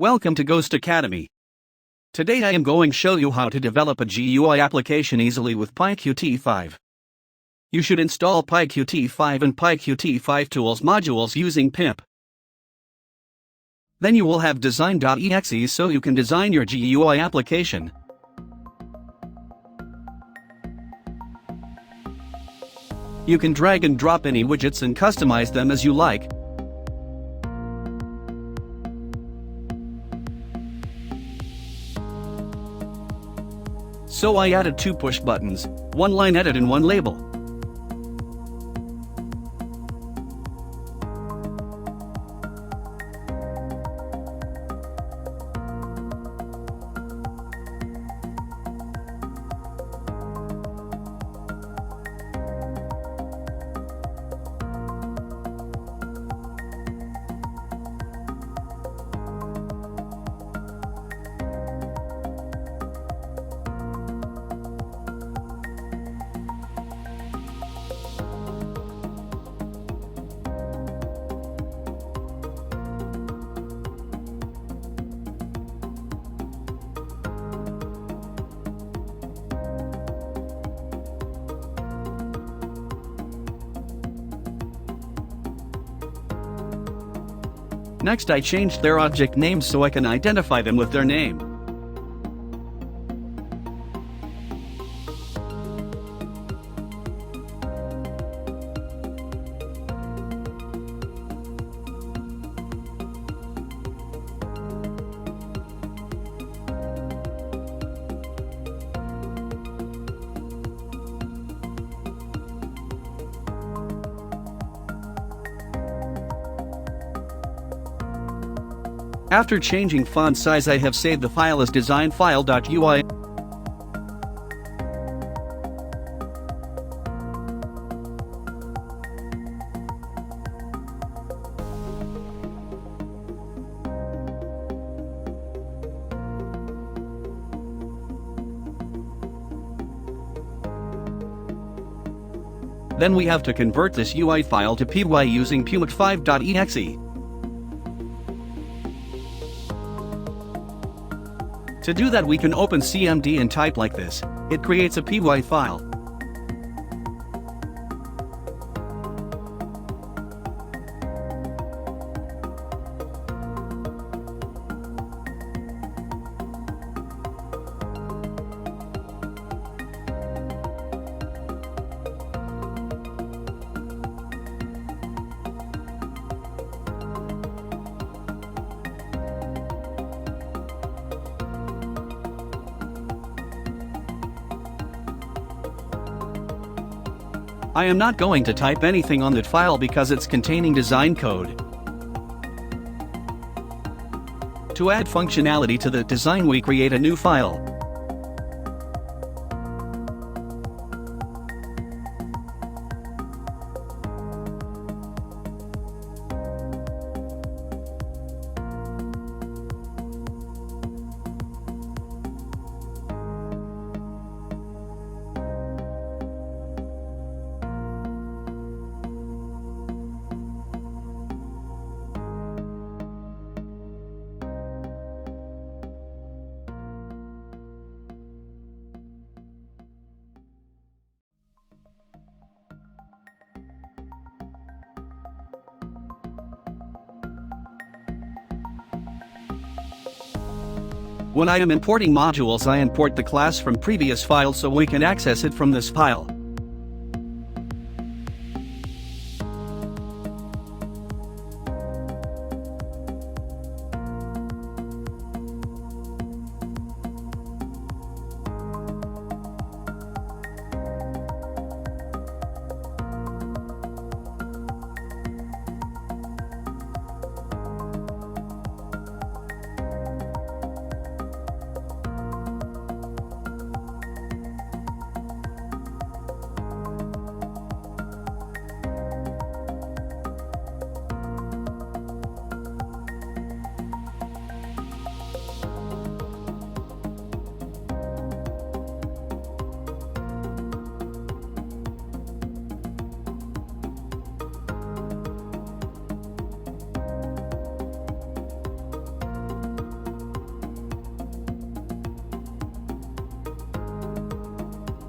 Welcome to Ghost Academy. Today I am going to show you how to develop a GUI application easily with PyQt5. You should install PyQt5 and PyQt5 tools modules using pip. Then you will have design.exe so you can design your GUI application. You can drag and drop any widgets and customize them as you like. So I added 2 push buttons, 1 line edit and 1 label. Next I changed their object names so I can identify them with their name. After changing font size, I have saved the file as designfile.ui. Then we have to convert this UI file to PY using PyQt5.exe. To do that, we can open CMD and type like this. It creates a PY file. I am not going to type anything on that file because it's containing design code. To add functionality to the design, we create a new file. When I am importing modules, I import the class from previous files so we can access it from this file.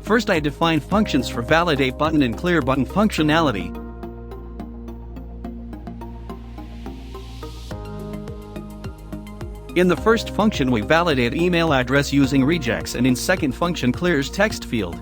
First, I define functions for validate button and clear button functionality. In the first function we validate email address using regex, and in second function clears text field.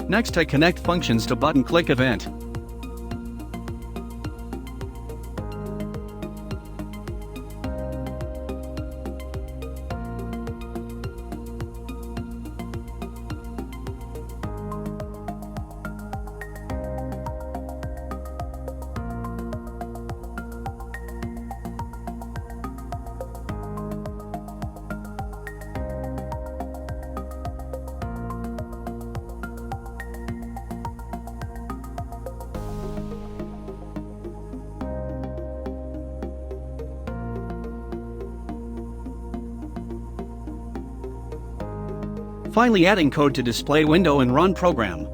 Next, I connect functions to button click event. Finally, adding code to display window and run program.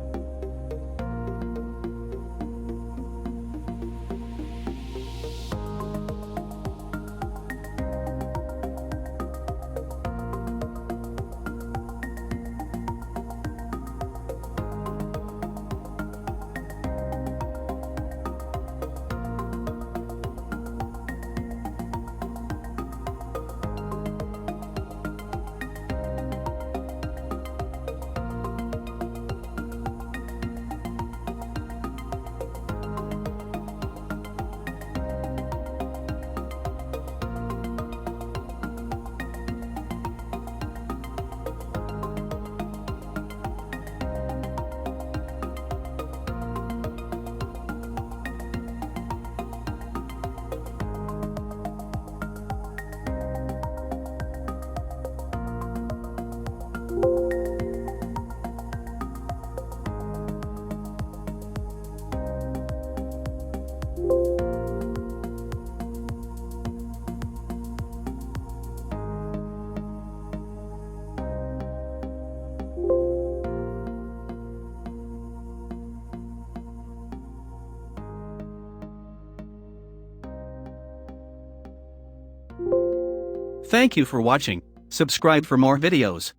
Thank you for watching. Subscribe for more videos.